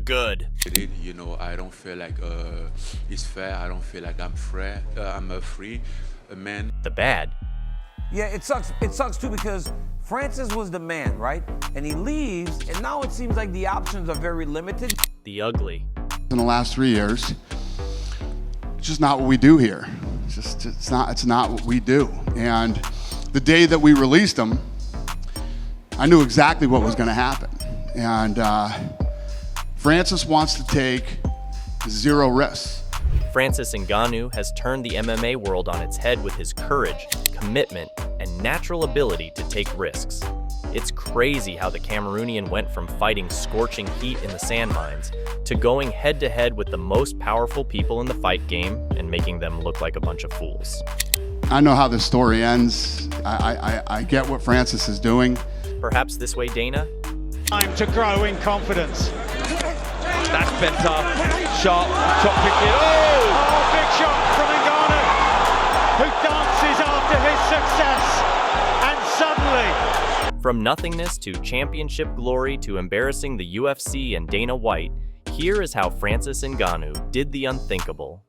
good. I don't feel like it's fair. I don't feel like I'm a free man. The bad. Yeah, it sucks. It sucks too because Francis was the man, right? And he leaves, and now it seems like the options are very limited. The ugly. In the last 3 years, it's just not what we do here. It's not what we do. And the day that we released him, I knew exactly what was going to happen. And Francis wants to take zero risks. Francis Ngannou has turned the MMA world on its head with his courage, commitment, and natural ability to take risks. It's crazy how the Cameroonian went from fighting scorching heat in the sand mines to going head-to-head with the most powerful people in the fight game and making them look like a bunch of fools. I know how this story ends. I get what Francis is doing. Perhaps this way, Dana? Time to grow in confidence. That's bent up. Sharp, top kick in. Oh, big shot from Ngannou, who dances after his success. And suddenly... From nothingness to championship glory to embarrassing the UFC and Dana White, here is how Francis Ngannou did the unthinkable.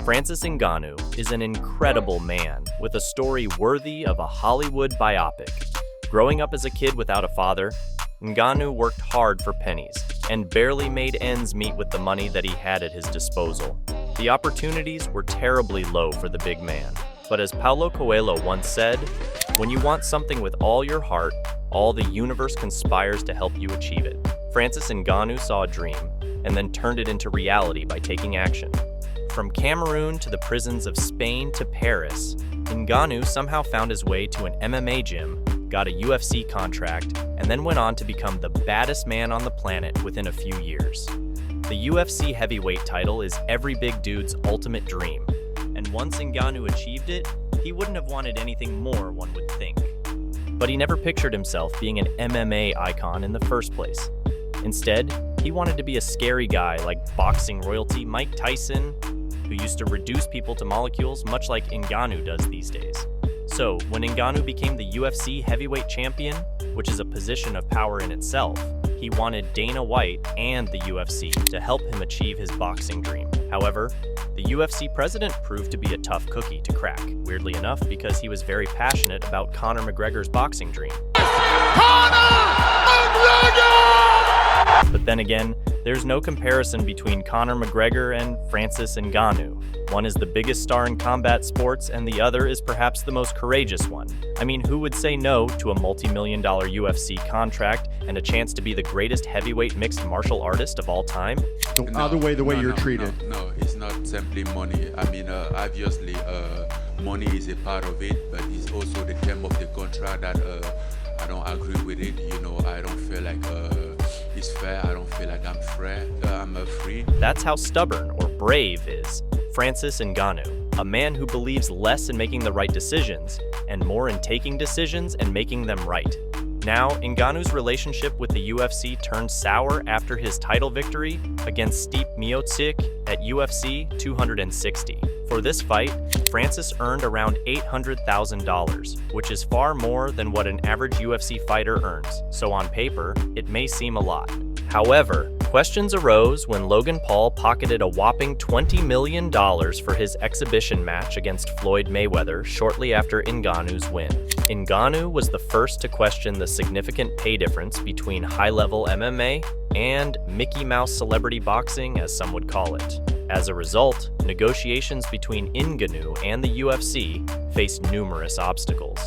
Francis Ngannou is an incredible man with a story worthy of a Hollywood biopic. Growing up as a kid without a father, Ngannou worked hard for pennies and barely made ends meet with the money that he had at his disposal. The opportunities were terribly low for the big man, but as Paulo Coelho once said, when you want something with all your heart, all the universe conspires to help you achieve it. Francis Ngannou saw a dream and then turned it into reality by taking action. From Cameroon to the prisons of Spain to Paris, Ngannou somehow found his way to an MMA gym, got a UFC contract, and then went on to become the baddest man on the planet within a few years. The UFC heavyweight title is every big dude's ultimate dream, and once Ngannou achieved it, he wouldn't have wanted anything more, one would think. But he never pictured himself being an MMA icon in the first place. Instead, he wanted to be a scary guy like boxing royalty Mike Tyson, who used to reduce people to molecules much like Ngannou does these days. So, when Ngannou became the UFC heavyweight champion, which is a position of power in itself, he wanted Dana White and the UFC to help him achieve his boxing dream. However, the UFC president proved to be a tough cookie to crack, weirdly enough because he was very passionate about Conor McGregor's boxing dream. Conor McGregor! But then again, there's no comparison between Conor McGregor and Francis Ngannou. One is the biggest star in combat sports, and the other is perhaps the most courageous one. I mean, who would say no to a multi-million-dollar UFC contract and a chance to be the greatest heavyweight mixed martial artist of all time? The way you're treated. No, it's not simply money. I mean, obviously, money is a part of it, but it's also the term of the contract that I don't agree with it. I don't feel like it's fair. I don't feel like I'm free. That's how stubborn or brave is Francis Ngannou, a man who believes less in making the right decisions and more in taking decisions and making them right. Now, Ngannou's relationship with the UFC turned sour after his title victory against Stipe Miocic at UFC 260. For this fight, Francis earned around $800,000, which is far more than what an average UFC fighter earns, so on paper, it may seem a lot. However, questions arose when Logan Paul pocketed a whopping $20 million for his exhibition match against Floyd Mayweather shortly after Ngannou's win. Ngannou was the first to question the significant pay difference between high-level MMA and Mickey Mouse celebrity boxing, as some would call it. As a result, negotiations between Ngannou and the UFC faced numerous obstacles,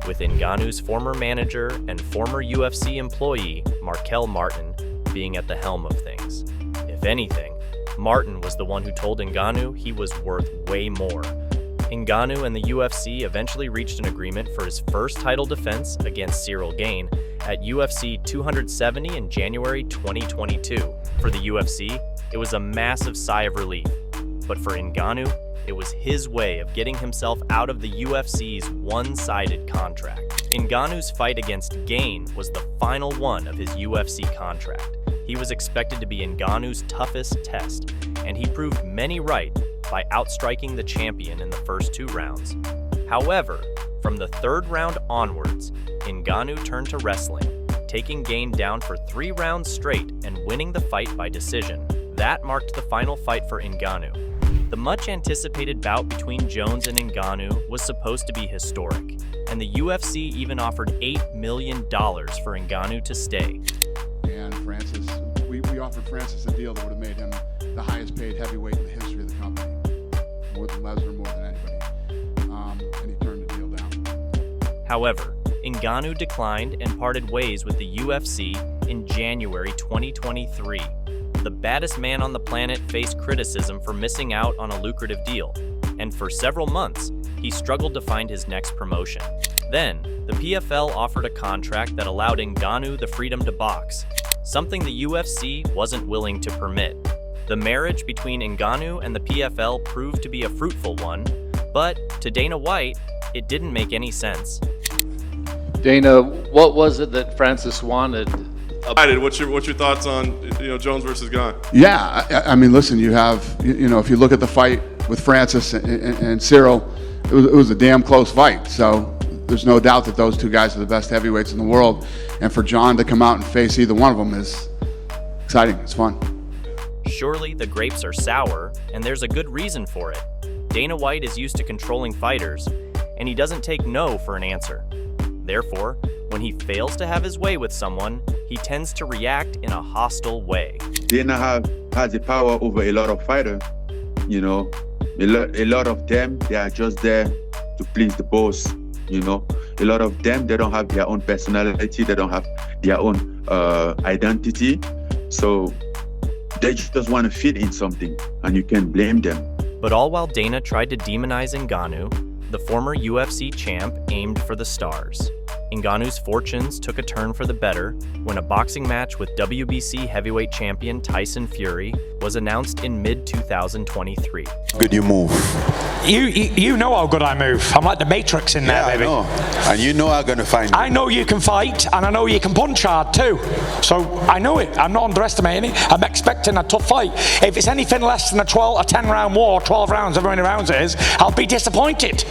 with Ngannou's former manager and former UFC employee, Markel Martin, being at the helm of things. If anything, Martin was the one who told Ngannou he was worth way more. Ngannou and the UFC eventually reached an agreement for his first title defense against Cyril Gane at UFC 270 in January 2022. For the UFC, it was a massive sigh of relief. But for Ngannou, it was his way of getting himself out of the UFC's one-sided contract. Ngannou's fight against Gane was the final one of his UFC contract. He was expected to be Ngannou's toughest test, and he proved many right by outstriking the champion in the first 2 rounds. However, from the 3rd round onwards, Ngannou turned to wrestling, taking Gane down for 3 rounds straight and winning the fight by decision. That marked the final fight for Ngannou. The much-anticipated bout between Jones and Ngannou was supposed to be historic, and the UFC even offered $8 million for Ngannou to stay. And Francis, we offered Francis a deal that would have made him the highest paid heavyweight in the history of the company. More than Lesnar, more than anybody. And he turned the deal down. However, Ngannou declined and parted ways with the UFC in January 2023. The baddest man on the planet faced criticism for missing out on a lucrative deal, and for several months, he struggled to find his next promotion. Then, the PFL offered a contract that allowed Ngannou the freedom to box, something the UFC wasn't willing to permit. The marriage between Ngannou and the PFL proved to be a fruitful one, but to Dana White, it didn't make any sense. Dana, what was it that Francis wanted? What's your thoughts on Jones versus Ngannou? Yeah, I mean, listen, you have, if you look at the fight with Francis and Cyril, it was a damn close fight. So there's no doubt that those two guys are the best heavyweights in the world. And for John to come out and face either one of them is exciting. It's fun. Surely the grapes are sour, and there's a good reason for it. Dana White is used to controlling fighters, and he doesn't take no for an answer. Therefore, when he fails to have his way with someone, he tends to react in a hostile way. Dana has the power over a lot of fighters. A lot of them, they are just there to please the boss. A lot of them, they don't have their own personality, they don't have their own identity. So they just want to fit in something, and you can't blame them. But all while Dana tried to demonize Ngannou, the former UFC champ aimed for the stars. Ngannou's fortunes took a turn for the better when a boxing match with WBC heavyweight champion Tyson Fury was announced in mid-2023. Good you move. You know how good I move. I'm like the Matrix in there, baby. I know. And you know I'm going to find you. I know you can fight, and I know you can punch hard too. So I know it. I'm not underestimating it. I'm expecting a tough fight. If it's anything less than a 10-round war, 12 rounds, however many rounds it is, I'll be disappointed.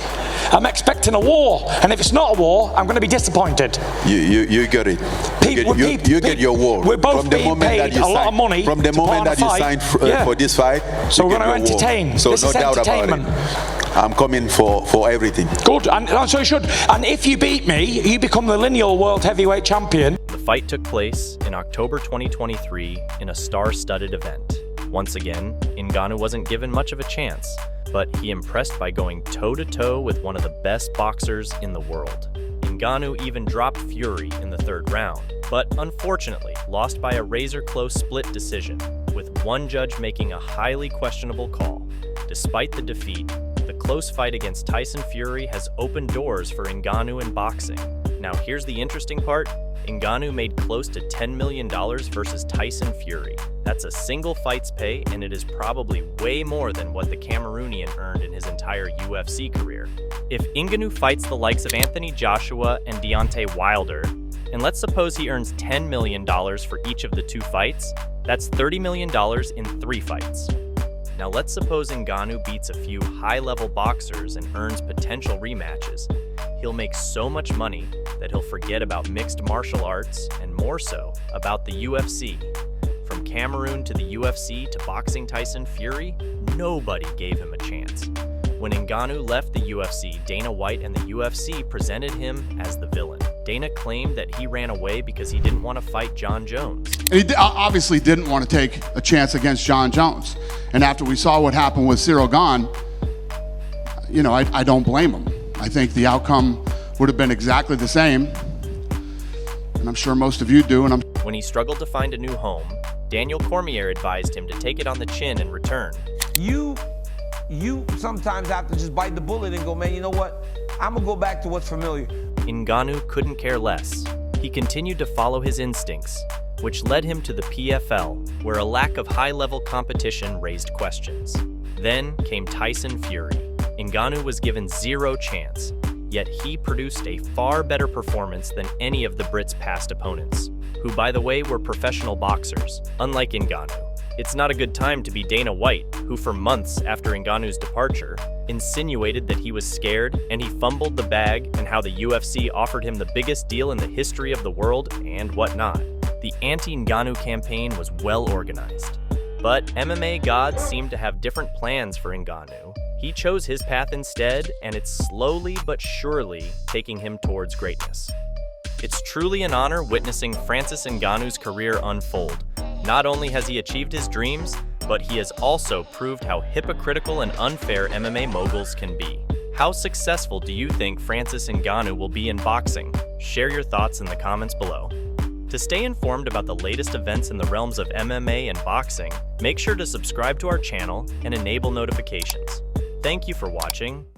I'm expecting a war, and if it's not a war, I'm going to be disappointed. You get it. You get your war. We're both being paid a lot of money. From the moment that you signed for this fight, so we're going to entertain. So this no is doubt entertainment. about it. I'm coming for everything. Good, and so you should. And if you beat me, you become the lineal world heavyweight champion. The fight took place in October 2023 in a star-studded event. Once again, Ngannou wasn't given much of a chance, but he impressed by going toe-to-toe with one of the best boxers in the world. Ngannou even dropped Fury in the 3rd round, but unfortunately lost by a razor-close split decision, with one judge making a highly questionable call. Despite the defeat, the close fight against Tyson Fury has opened doors for Ngannou in boxing. Now here's the interesting part. Ngannou made close to $10 million versus Tyson Fury. That's a single fight's pay, and it is probably way more than what the Cameroonian earned in his entire UFC career. If Ngannou fights the likes of Anthony Joshua and Deontay Wilder, and let's suppose he earns $10 million for each of the 2 fights, that's $30 million in 3 fights. Now let's suppose Ngannou beats a few high-level boxers and earns potential rematches. He'll make so much money that he'll forget about mixed martial arts and more so about the UFC. From Cameroon to the UFC to boxing Tyson Fury, nobody gave him a chance. When Ngannou left the UFC, Dana White and the UFC presented him as the villain. Dana claimed that he ran away because he didn't want to fight John Jones. And he obviously didn't want to take a chance against John Jones. And after we saw what happened with Cyril Gane, I don't blame him. I think the outcome would have been exactly the same. And I'm sure most of you do. When he struggled to find a new home, Daniel Cormier advised him to take it on the chin and return. You sometimes have to just bite the bullet and go, man, you know what? I'm going to go back to what's familiar. Ngannou couldn't care less. He continued to follow his instincts, which led him to the PFL, where a lack of high-level competition raised questions. Then came Tyson Fury. Ngannou was given 0 chance, yet he produced a far better performance than any of the Brits' past opponents, who, by the way, were professional boxers, unlike Ngannou. It's not a good time to be Dana White, who for months after Ngannou's departure insinuated that he was scared and he fumbled the bag, and how the UFC offered him the biggest deal in the history of the world and whatnot. The anti-Ngannou campaign was well organized. But MMA gods seem to have different plans for Ngannou. He chose his path instead, and it's slowly but surely taking him towards greatness. It's truly an honor witnessing Francis Ngannou's career unfold. Not only has he achieved his dreams, but he has also proved how hypocritical and unfair MMA moguls can be. How successful do you think Francis Ngannou will be in boxing? Share your thoughts in the comments below. To stay informed about the latest events in the realms of MMA and boxing, make sure to subscribe to our channel and enable notifications. Thank you for watching.